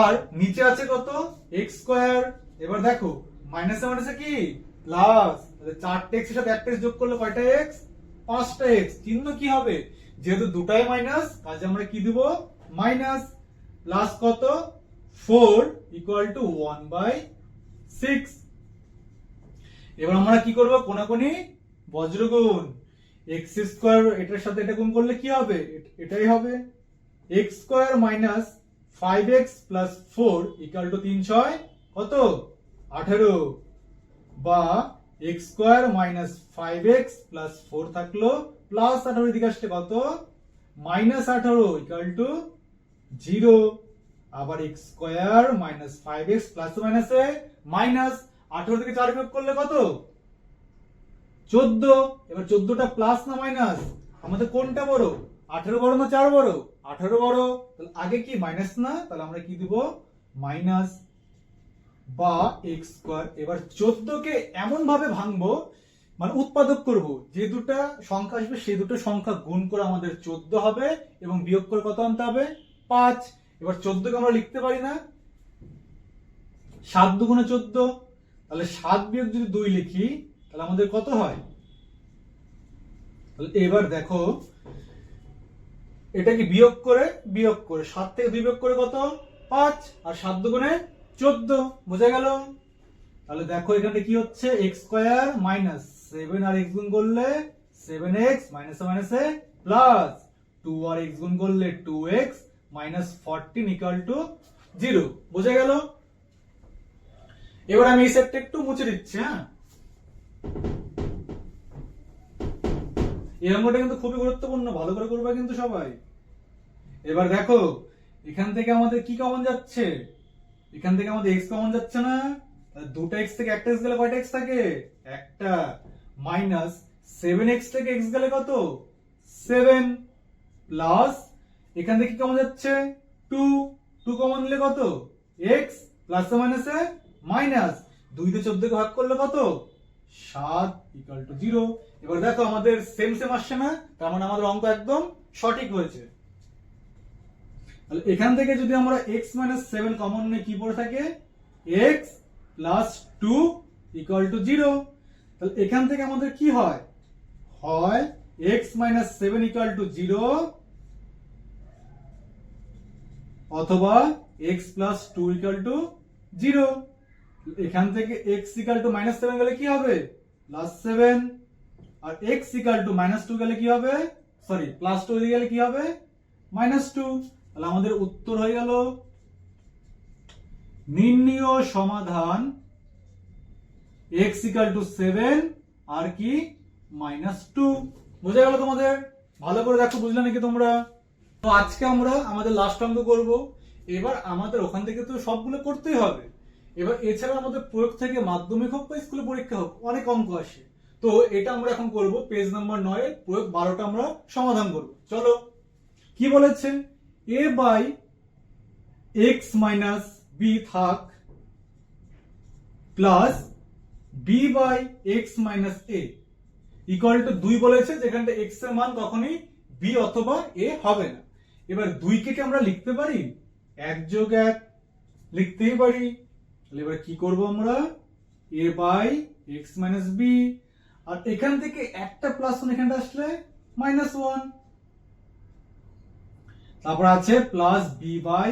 আর নিচে আছে কত, x স্কয়ার। এবার দেখো মাইনাসে মাইনাসে কি প্লাস, তাহলে 4টা x এর সাথে 1টা যোগ করলে কয়টা x, 5টা x। চিহ্ন কি হবে, যেহেতু দুটাই মাইনাস কাজে আমরা কি দেব, মাইনাস, প্লাস কত 4 ইকুয়াল টু 1/6। এবার আমরা কি করব, কোনাকুনি বজ্রগুণ, x স্কয়ার এটার সাথে এটা গুণ করলে কি হবে, এটাই হবে, x square minus 5x plus 4 equal to 3 6 কত, 18, বা x square minus 5x plus 4 থাকলো প্লাস 18 এদিকে আসলে কত, মাইনাস 18 ইকুয়াল টু 0, আবার x square minus 5x plus মাইনাসে মাইনাস 18 থেকে 4 বিয়োগ করলে কত, 14। এবার 14টা প্লাস না মাইনাস, আমাদের কোনটা বড়, 18 বড় না 4 বড়, 18 বড়, তাহলে আগে কি মাইনাস না, তাহলে আমরা কি দিব, মাইনাস, বা x স্কয়ার। এবার 14 কে এমন ভাবে ভাঙবো, মানে উৎপাদক করব, যে দুটো সংখ্যা আসবে সেই দুটো সংখ্যা গুণ করে আমাদের 14 হবে এবং বিয়োগ করে কত আনতে হবে, 5। এবার 14 কে আমরা লিখতে পারি না, 7 দুগুণে 14, তাহলে 7 বিয়োগ যদি 2 লিখি তাহলে আমাদের কত হয়। তাহলে এবার দেখো এটাকে বিয়োগ করে 7 থেকে 2 বিয়োগ করে কত, 5, আর 7 দুগুণে 14, বোঝা গেল। তাহলে দেখো এখানে কি হচ্ছে, x স্কয়ার মাইনাস 7 আর x গুণ করলে 7x মাইনাসে মাইনাসে প্লাস 2 আর x গুণ করলে 2x মাইনাস 14 ইকুয়াল টু 0, বোঝা গেল। এবার আমি এই সেটটা একটু মুছে দিচ্ছি, হ্যাঁ এই অঙ্কটা কিন্তু খুবই গুরুত্বপূর্ণ, ভালো করে করবে কিন্তু সবাই। এবার দেখো এখান থেকে আমাদের কি কমন যাচ্ছে, এখান থেকে আমাদের x কমন যাচ্ছে না, তাহলে দুটো x থেকে একটা x গেলে কয়টা x থাকে? একটা। মাইনাস 7x থেকে x গেলে কত? 7 প্লাস এখান থেকে কি কমন যাচ্ছে? 2 2 কমন নিলে কত? x প্লাস মাইনাসে মাইনাস 2 দিয়ে 14 কে ভাগ করলে কত? 7 ইকুয়াল টু 0। এবার দেখো আমাদের সেম সেম আসছে না, তার মানে আমাদের অঙ্ক একদম সঠিক হয়েছে। তাহলে এখান থেকে যদি আমরা x 7 কমন নিয়ে কি পড়ে থাকে? x plus 2 equal to 0। তাহলে এখান থেকে আমাদের কি হয়? হয় x 7 ইকুয়াল টু 0 অথবা x প্লাস 2 ইকুয়াল টু 0। এখান থেকে x ইকুয়াল টু -7 গেলে কি হবে? +7। আর x ইকুয়াল টু -2 গেলে কি হবে? সরি +2 গেলে কি হবে? -2। তাহলে আমাদের উত্তর হয়ে গেল নির্ণীয় সমাধান x ইকুয়াল টু 7 আর কি -2। বুঝা গেল তোমাদের? ভালো করে দেখো, বুঝলে নাকি তোমরা? তো আজকে আমরা আমাদের লাস্ট অঙ্ক করব। এবার আমাদের ওখান থেকে তো সবগুলো করতেই হবে। এবার এছাড়া আমাদের প্রয়োগ থেকে মাধ্যমিক হোক বা স্কুলে পরীক্ষা হোক অনেক অঙ্ক আসে। তো এটা আমরা এখন করব পেজ নাম্বার 9 এর প্রয়োগ 12টা আমরা সমাধান করব। চলো কি বলেছে? a by x minus b থাক plus b by x minus a equal to 2 বলেছে, যেখানটা x এর মান কখনোই b অথবা a হবে না। এবার 2 কে কি আমরা লিখতে পারি? 1 যোগ 1 লিখতেই পারি। তাহলে এবার কি করব আমরা? a by x minus b, আর এখান থেকে একটা প্লাস 1 এখানটা আসলে -1, তারপর আছে plus b by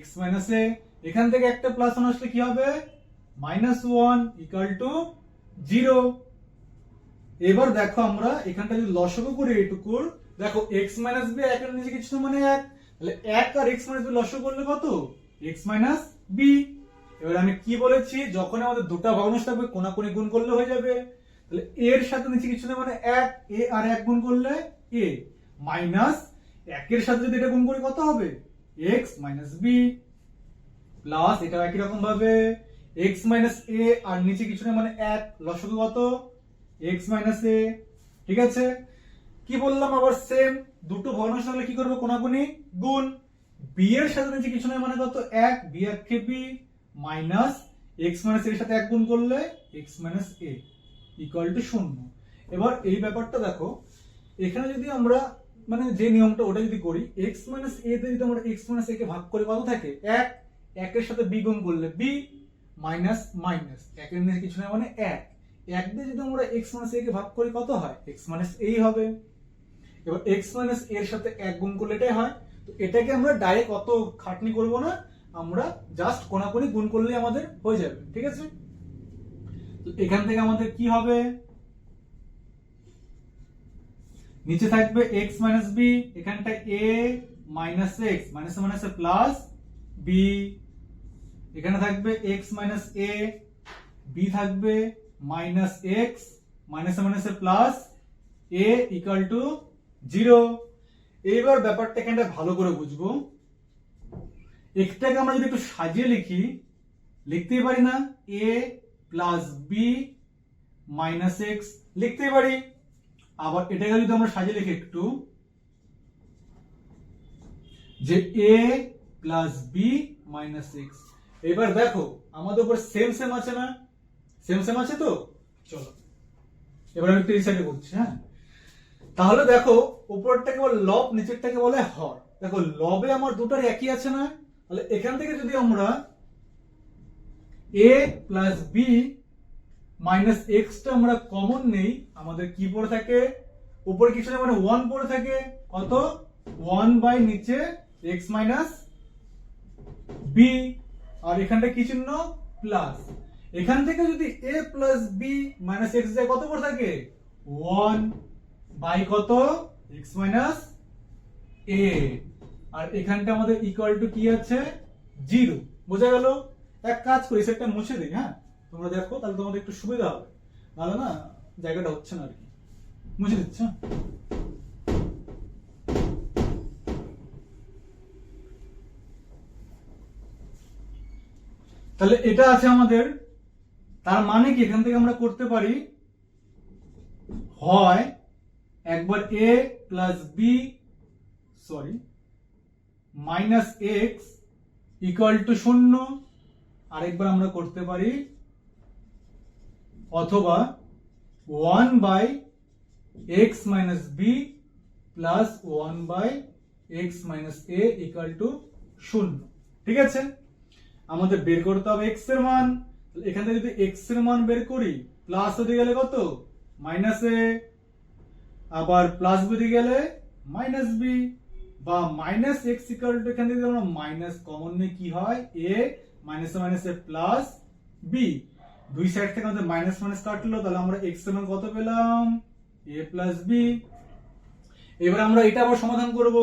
x minus a, এখান থেকে একটা প্লাস 1 আসলে কি হবে? -1 ইকুয়াল টু 0। এবার দেখো আমরা এখানটা যদি লসাগু করি এইটুকুর, দেখো x মাইনাস b একের নিচে কিছু মানে 1, তাহলে 1 আর x মাইনাস b লসাগু করলে কত? x minus b। এবার আমি কি বলেছি? যখন আমাদের দুটো ভগ্নাংশ থাকবে কোনাকুনি গুণ করলে হয়ে যাবে। তাহলে a এর সাথে নিচে কিছু না মানে 1, a আর 1 গুণ করলে a, মাইনাস 1 এর সাথে যদি এটা গুণ করি কত হবে? x মাইনাস b, প্লাস এটা একই রকম ভাবে x মাইনাস a আর নিচে কিছু না মানে 1, লসাগু কত? x minus a। ঠিক আছে, কি বললাম আবার? সেম দুটো ভগ্নাংশ থাকলে কি করবে? কোনাকুনি গুণ। b এর সাথে নিচে কিছু না মানে কত? 1, b আর কে b, মাইনাস x মাইনাস এর সাথে 1 গুণ করলে x minus a equal to 0। এবার এই ব্যাপারটা দেখো, এখানে যদি আমরা মানে যে নিয়মটা ওটা যদি করি, x মাইনাস a তে যদি আমরা x মাইনাস a কে ভাগ করে কত থাকে? 1, 1 এর সাথে b গুণ করলে b, মাইনাস মাইনাস 1 এর নিচে কিছু না মানে 1, 1 দিয়ে যদি আমরা x মাইনাস a কে ভাগ করি কত হয়? x মাইনাস a হবে। এবার x মাইনাস a এর সাথে 1 গুণ করলে এটাই হয়। তো এটাকে আমরা ডাইরেক্ট অত খাটনি করব না, আমরা জাস্ট কোনাকুনি গুণ করলেই আমাদের হয়ে যাবে। ঠিক আছে, তো এখান থেকে আমাদের কি হবে? নিচে থাকবে x মাইনাস b, এখানটা a minus x, minus minus plus b, এখানে থাকবে x মাইনাস a, b থাকবে minus x, minus minus plus a equal to 0। এইবার ব্যাপারটা এখানটা ভালো করে বুঝবো। এটাকে আমরা যদি একটু সাজিয়ে লিখি, লিখতেই পারি না? a plus b minus x লিখতেই পারি। আবার এটাকে যদি আমরা সাজিয়ে লিখি একটু, যে a plus b minus x। এবার দেখো আমাদের উপর সেম সেম আছে না? সেম সেম আছে তো? চলো এবার আমি একটু এই সাইডে করছি। হ্যাঁ, তাহলে দেখো উপরটাকে বলে লব, নিচেরটাকে বলে হর। দেখো লবে আমার দুটোর একই আছে না? তাহলে এখান থেকে যদি আমরা a plus b minus x টা আমরা কমন নেই, আমাদের কি পড়ে থাকে? উপরে কিছু না মানে 1 পড়ে থাকে। কত? 1 বাই নিচে x মাইনাস b, আর এখানটা কি চিহ্ন? প্লাস। এখান থেকে যদি a plus b minus x যায় কত পড়ে থাকে? 1 বাই কত? x মাইনাস a, আর এখানটা আমাদের ইকুয়াল টু কি আছে? 0। বোঝা গেল? এক কাজ করি, সেটটা মুছে দিই। হ্যাঁ, তোমরা দেখো, তাহলে তোমাদের একটু সুবিধা হবে। নাহলে না জায়গাটা হচ্ছে না আর কি। মুছে দিচ্ছ। তাহলে এটা আছে আমাদের, তার মানে কি এখান থেকে আমরা করতে পারি হয় একবার a plus B minus X equal to 0, আরেকবার আমরা করতে পারি অথবা 1 by X minus B plus 1 by X minus A equal to 0। ঠিক আছে, আমাদের বের করতে হবে এক্স এর মান। এখান থেকে যদি এক্স এর মান বের করি, প্লাস হতে গেলে কত মাইনাস এ, আবার প্লাস বি হতে গেলে মাইনাস বি, বা মাইনাস এক্স ইকুয়াল টু এখান থেকে আমরা মাইনাস কমন নিয়ে কি হয় এ মাইনাস এ প্লাস বি, দুই সাইড থেকে আমাদের মাইনাস মাইনাস কাটলো, তাহলে আমরা এক্স এর মান কত পেলাম এ প্লাস বি। এবার আমরা এটা আবার সমাধান করব।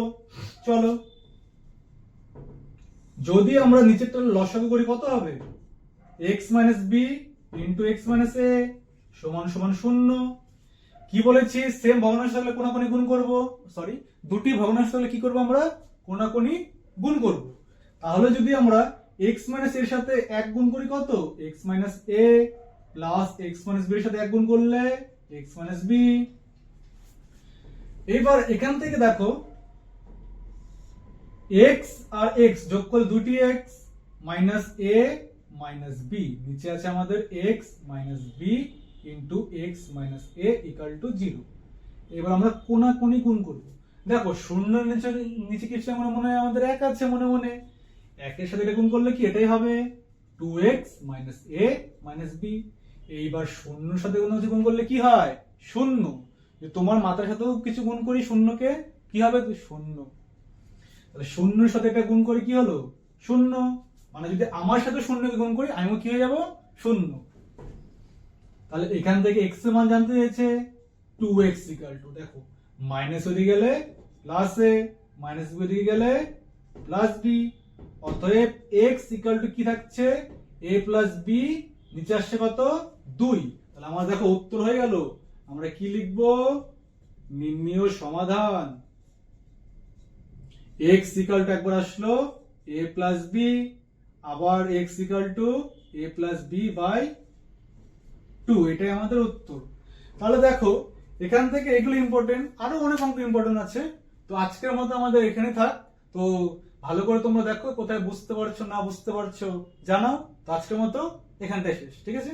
চলো, যদি আমরা নিচেরটা লসাগু করি কত হবে x minus b into x minus a সমান সমান 0। কি বলেছি, সেম ভগ্নাংশ থাকলে কোনাকুনি গুণ করব, দুটি ভগ্নাংশ থাকলে কি করব আমরা কোনাকুনি গুণ করব। তাহলে যদি আমরা x মাইনাস এর সাথে 1 গুণ করি কত x minus a plus x minus b এর সাথে 1 গুণ করলে x মাইনাস b। এবার এখান থেকে দেখো x আর x যোগ করলে দুটি x minus a minus b, নিচে আছে আমাদের x minus b into x minus a equal to 0। এবার আমরা কোনাকুনি গুণ করব। দেখো শূন্যের নিচে নিচে কিছু আমরা মনে হয় আমাদের 1 আছে, মনে মনে 1 এর সাথে এটা গুণ করলে কি এটাই হবে 2x minus a minus b। এইবার শূন্যের সাথে গুণ করলে কি হয় 0, যে তোমার মাথার সাথেও কিছু গুণ করি শূন্যকে কি হবে 0, তাহলে শূন্যের সাথে এটা গুণ করি কি হলো 0, মানে যদি আমার সাথে শূন্যকে গুণ করি আমিও কি হয়ে যাব 0। তাহলে এখান থেকে x এর মান জানতে চাইছে 2x ইকুয়াল টু, দেখো মাইনাস ওদিকে গেলে প্লাস a মাইনাস b ওদিকে গেলে প্লাস b, অতএব x ইকুয়াল টু কি থাকছে a প্লাস b, নিচে আসছে কত 2। তাহলে আমার দেখো উত্তর হয়ে গেল। আমরা কি লিখব নির্ণেয় সমাধান, x ইকুয়াল টু একবার আসলো a প্লাস b, আবার x equal to a plus b by 2, এটাই আমাদের উত্তর। তাহলে দেখো এখান থেকে এগুলো ইম্পর্টেন্ট, আরো অনেক অঙ্ক ইম্পর্টেন্ট আছে। তো আজকের মতো আমাদের এখানে থাক। তো ভালো করে তোমরা দেখো কোথায় বুঝতে পারছো না বুঝতে পারছো জানাও। তো আজকের মতো এখানটাই শেষ, ঠিক আছে।